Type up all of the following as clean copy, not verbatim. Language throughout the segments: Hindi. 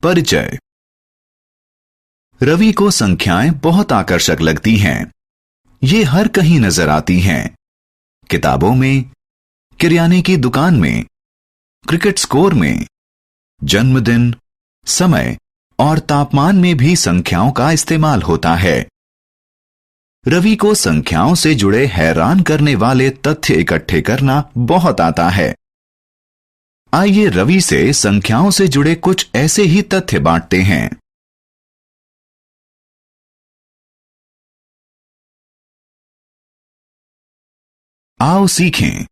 परिचय। रवि को संख्याएं बहुत आकर्षक लगती हैं। ये हर कहीं नजर आती हैं। किताबों में, किराने की दुकान में, क्रिकेट स्कोर में, जन्मदिन, समय और तापमान में भी संख्याओं का इस्तेमाल होता है। रवि को संख्याओं से जुड़े हैरान करने वाले तथ्य इकट्ठे करना बहुत आता है। आइए रवि से संख्याओं से जुड़े कुछ ऐसे ही तथ्य बांटते हैं। आओ सीखें।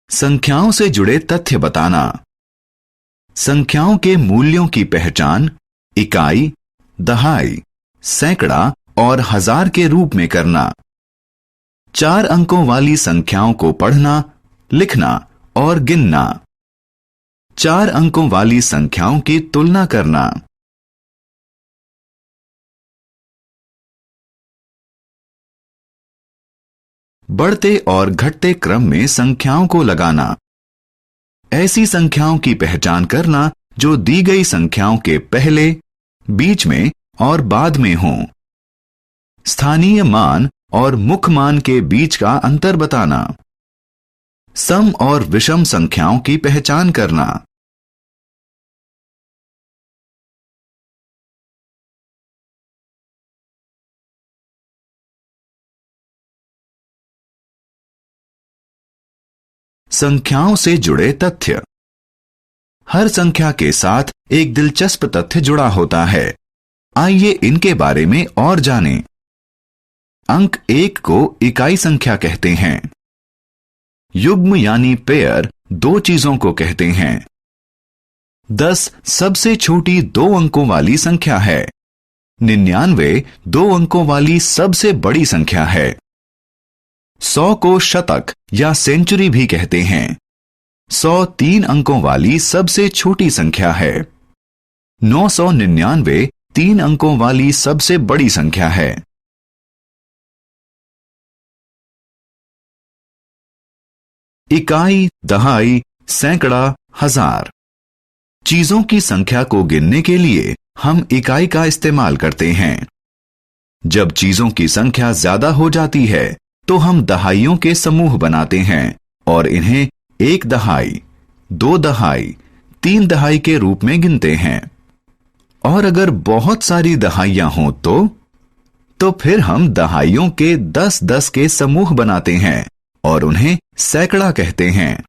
संख्याओं से जुड़े तथ्य बताना। संख्याओं के मूल्यों की पहचान इकाई, दहाई, सैकड़ा और हजार के रूप में करना। 4 अंकों वाली संख्याओं को पढ़ना, लिखना और गिनना। 4 अंकों वाली संख्याओं की तुलना करना। बढ़ते और घटते क्रम में संख्याओं को लगाना। ऐसी संख्याओं की पहचान करना जो दी गई संख्याओं के पहले, बीच में और बाद में हों। स्थानीय मान और मुख्य मान के बीच का अंतर बताना। सम और विषम संख्याओं की पहचान करना। संख्याओं से जुड़े तथ्य। हर संख्या के साथ एक दिलचस्प तथ्य जुड़ा होता है। आइए इनके बारे में और जानें। अंक 1 को इकाई संख्या कहते हैं। युग्म यानी पेयर 2 चीजों को कहते हैं। 10 सबसे छोटी 2 अंकों वाली संख्या है। 99 2 अंकों वाली सबसे बड़ी संख्या है। 100 को शतक या सेंचुरी भी कहते हैं। 100 3 अंकों वाली सबसे छोटी संख्या है। 999 3 अंकों वाली सबसे बड़ी संख्या है। इकाई, दहाई, सैकड़ा, हजार। चीजों की संख्या को गिनने के लिए हम इकाई का इस्तेमाल करते हैं। जब चीजों की संख्या ज्यादा हो जाती है तो हम दहाइयों के समूह बनाते हैं और इन्हें 1 दहाई, 2 दहाई, 3 दहाई के रूप में गिनते हैं। और अगर बहुत सारी दहाइयां हों तो फिर हम दहाइयों के 10-10 के समूह बनाते हैं और उन्हें सैकड़ा कहते हैं।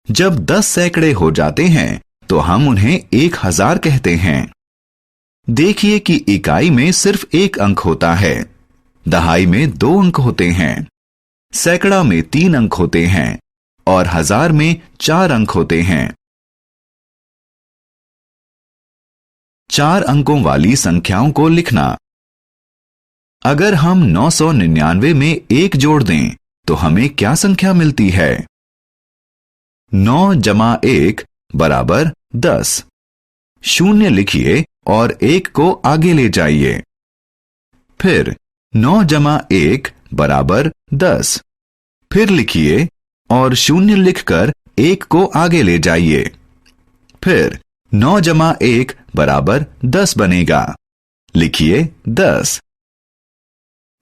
जब 10 सैकड़े हो जाते हैं तो हम उन्हें 1000 कहते हैं। देखिए कि इकाई में सिर्फ 1 अंक होता है, दहाई में 2 अंक होते हैं, सैकड़ा में 3 अंक होते हैं और हजार में 4 अंक होते हैं। 4 अंकों वाली संख्याओं को लिखना। अगर हम 999 में 1 जोड़ दें तो हमें क्या संख्या मिलती है? 9 जमा 1 बराबर 10। 0 लिखिए और 1 को आगे ले जाइए। फिर 9 जमा 1 बराबर 10। फिर लिखिए और 0 लिखकर 1 को आगे ले जाइए। फिर 9 जमा 1 बराबर 10 बनेगा। लिखिए 10।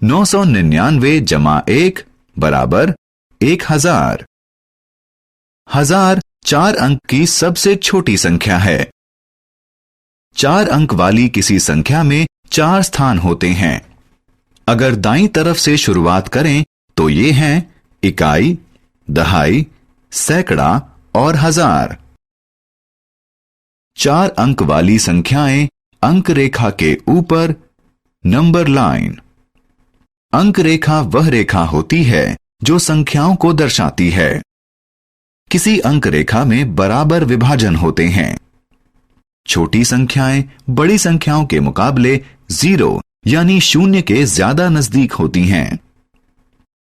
999 जमा 1 बराबर 1000। 1000 4 अंक की सबसे छोटी संख्या है। 4 अंक वाली किसी संख्या में 4 स्थान होते हैं। अगर दाईं तरफ से शुरुआत करें तो ये हैं इकाई, दहाई, सैकड़ा और हजार। 4 अंक वाली संख्याएं अंक रेखा के ऊपर, नंबर लाइन। अंक रेखा वह रेखा होती है जो संख्याओं को दर्शाती है। किसी अंक रेखा में बराबर विभाजन होते हैं। छोटी संख्याएं बड़ी संख्याओं के मुकाबले 0 यानी 0 के ज्यादा नजदीक होती हैं।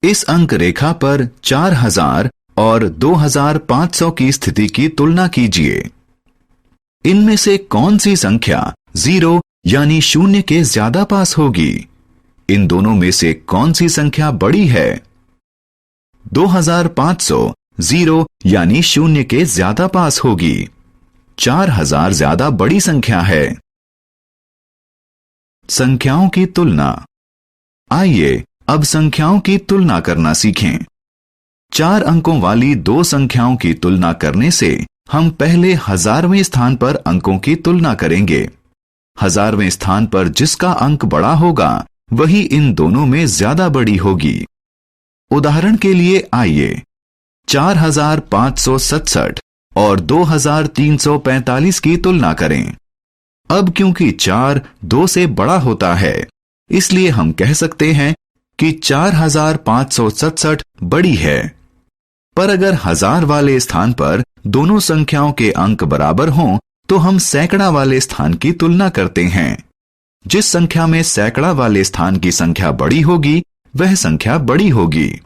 इस अंक रेखा पर 4000 और 2500 की स्थिति की तुलना कीजिए। इनमें से कौन सी संख्या 0 यानी 0 के ज्यादा पास होगी? इन दोनों में से कौन सी संख्या बड़ी है? 2500 0 यानी 0 के ज्यादा पास होगी। 4000 ज्यादा बड़ी संख्या है। संख्याओं की तुलना। आइए अब संख्याओं की तुलना करना सीखें। 4 अंकों वाली दो संख्याओं की तुलना करने से हम पहले 1000वें स्थान पर अंकों की तुलना करेंगे। 1000वें स्थान पर जिसका अंक बड़ा होगा वही इन दोनों में ज्यादा बड़ी होगी। उदाहरण के लिए आइए 4567 और 2345 की तुलना करें। अब क्योंकि 4 2 से बड़ा होता है, इसलिए हम कह सकते हैं कि 4567 बड़ी है। पर अगर 1000 वाले स्थान पर दोनों संख्याओं के अंक बराबर हों तो हम सैकड़ा वाले स्थान की तुलना करते हैं। जिस संख्या में सैकड़ा वाले स्थान की संख्या बड़ी होगी वह संख्या बड़ी होगी।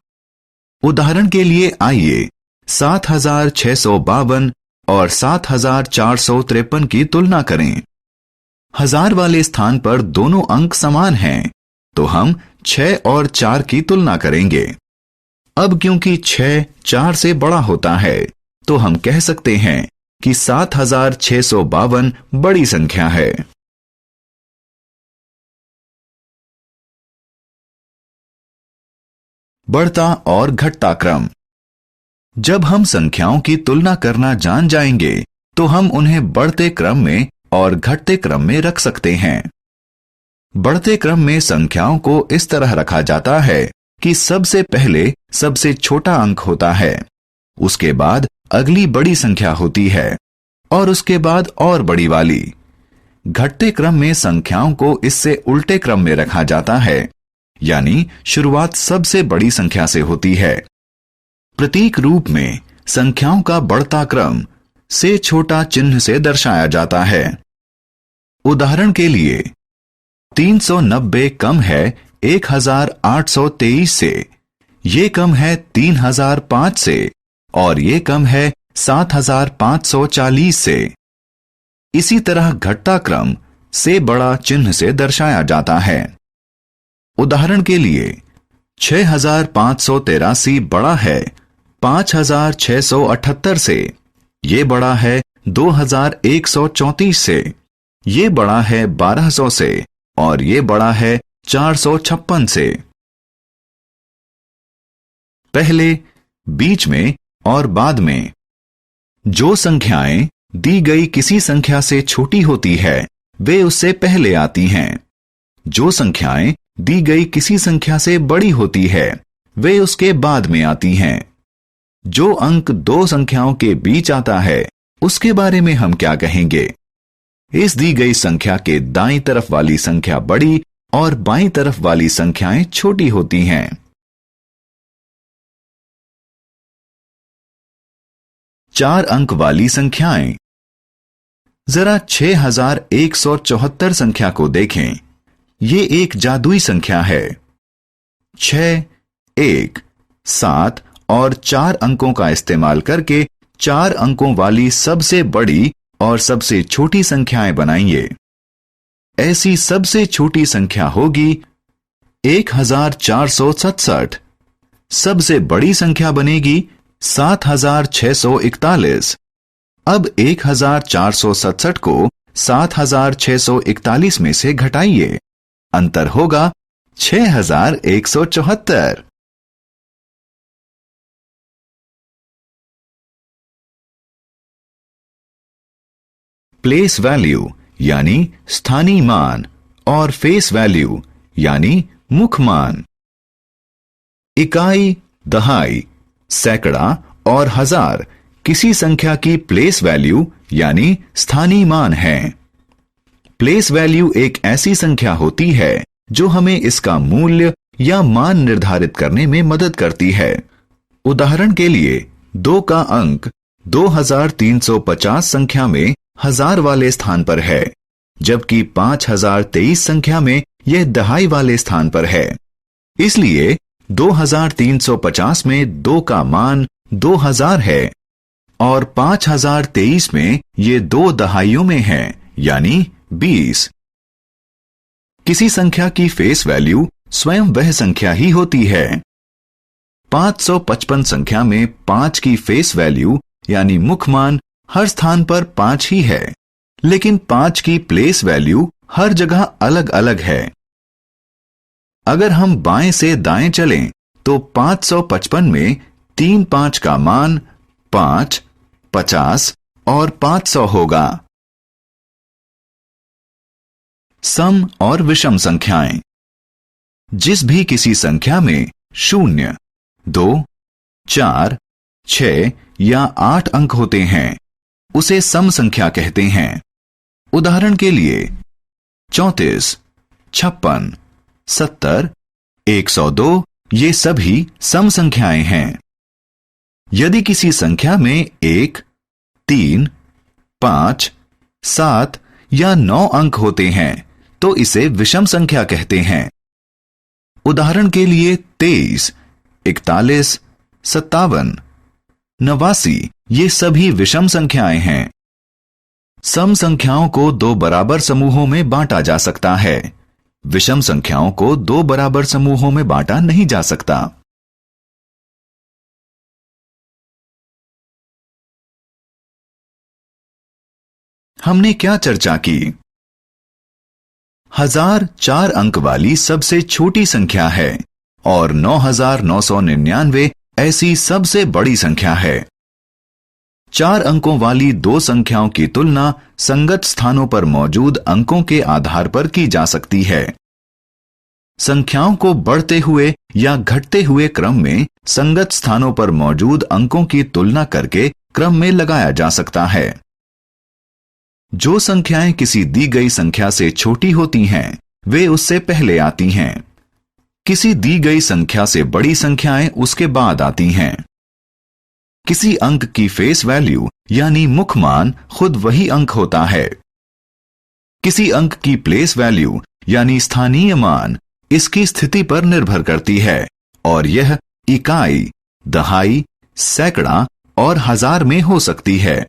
उदाहरण के लिए आइए 7652 और 7453 की तुलना करें। 1000 वाले स्थान पर दोनों अंक समान हैं, तो हम 6 और 4 की तुलना करेंगे। अब क्योंकि 6 4 से बड़ा होता है, तो हम कह सकते हैं कि 7652 बड़ी संख्या है। बढ़ता और घटता क्रम। जब हम संख्याओं की तुलना करना जान जाएंगे तो हम उन्हें बढ़ते क्रम में और घटते क्रम में रख सकते हैं। बढ़ते क्रम में संख्याओं को इस तरह रखा जाता है कि सबसे पहले सबसे छोटा अंक होता है, उसके बाद अगली बड़ी संख्या होती है और उसके बाद और बड़ी वाली। घटते क्रम में संख्याओं को इससे उल्टे क्रम में रखा जाता है, यानी शुरुआत सबसे बड़ी संख्या से होती है। प्रतीक रूप में संख्याओं का बढ़ता क्रम से छोटा चिन्ह से दर्शाया जाता है। उदाहरण के लिए 390 कम है 1823 से, ये कम है 3005 से और ये कम है 7540 से। इसी तरह घटता क्रम से बड़ा चिन्ह से दर्शाया जाता है। उदाहरण के लिए 6583 बड़ा है 5678 से, ये बड़ा है 2134 से, ये बड़ा है 1200 से और ये बड़ा है 456 से। पहले, बीच में और बाद में। जो संख्याएं दी गई किसी संख्या से छोटी होती है वे उससे पहले आती हैं। जो संख्याएं दी गई किसी संख्या से बड़ी होती है वे उसके बाद में आती हैं। जो अंक दो संख्याओं के बीच आता है उसके बारे में हम क्या कहेंगे? इस दी गई संख्या के दाईं तरफ वाली संख्या बड़ी और बाईं तरफ वाली संख्याएं छोटी होती हैं। चार अंक वाली संख्याएं। जरा 6174 संख्या को देखें। ये एक जादुई संख्या है। 6, 1, 7 और 4 अंकों का इस्तेमाल करके 4 अंकों वाली सबसे बड़ी और सबसे छोटी संख्याएं बनाइए। ऐसी सबसे छोटी संख्या होगी 1467। सबसे बड़ी संख्या बनेगी 7641। अब 1467 को 7641 में से घटाइए। अंतर होगा 6174। प्लेस वैल्यू यानी स्थानीय मान और फेस वैल्यू यानी मुख मान। इकाई, दहाई, सैकड़ा और हजार किसी संख्या की प्लेस वैल्यू यानी स्थानीय मान है। प्लेस वैल्यू एक ऐसी संख्या होती है जो हमें इसका मूल्य या मान निर्धारित करने में मदद करती है। उदाहरण के लिए 2 का अंक 2350 संख्या में 1000 वाले स्थान पर है, जबकि 5023 संख्या में यह दहाई वाले स्थान पर है। इसलिए 2350 में 2 का मान 2000 है और 5023 में ये 2 दहाइयों में है, यानी 20। किसी संख्या की फेस वैल्यू स्वयं वह संख्या ही होती है। 555 संख्या में 5 की फेस वैल्यू यानी मुख मान हर स्थान पर 5 ही है, लेकिन 5 की प्लेस वैल्यू हर जगह अलग अलग है। अगर हम बाएं से दाएं चलें तो 555 में 3 5 का मान 5, 50 और 500 होगा। सम और विषम संख्याएं। जिस भी किसी संख्या में 0, 2, 4, 6 या 8 अंक होते हैं, उसे सम संख्या कहते हैं। उदाहरण के लिए 34, 56, 70, 102 ये सभी सम संख्याएं हैं। यदि किसी संख्या में 1, 3, 5, 7 या 9 अंक होते हैं तो इसे विषम संख्या कहते हैं। उदाहरण के लिए 23, 41, 57, 89 ये सभी विषम संख्याएं हैं। सम संख्याओं को 2 बराबर समूहों में बांटा जा सकता है। विषम संख्याओं को 2 बराबर समूहों में बांटा नहीं जा सकता। हमने क्या चर्चा की? 1000 4 अंक वाली सबसे छोटी संख्या है और 9999 ऐसी सबसे बड़ी संख्या है। 4 अंकों वाली 2 संख्याओं की तुलना संगत स्थानों पर मौजूद अंकों के आधार पर की जा सकती है। संख्याओं को बढ़ते हुए या घटते हुए क्रम में संगत स्थानों पर मौजूद अंकों की तुलना करके क्रम में लगाया जा सकता है। जो संख्याएं किसी दी गई संख्या से छोटी होती हैं, वे उससे पहले आती हैं। किसी दी गई संख्या से बड़ी संख्याएं उसके बाद आती हैं। किसी अंक की फेस वैल्यू यानी मुख मान खुद वही अंक होता है। किसी अंक की प्लेस वैल्यू यानी स्थानीय मान इसकी स्थिति पर निर्भर करती है और यह इकाई, दहाई, सैकड़ा और हजार में हो सकती है।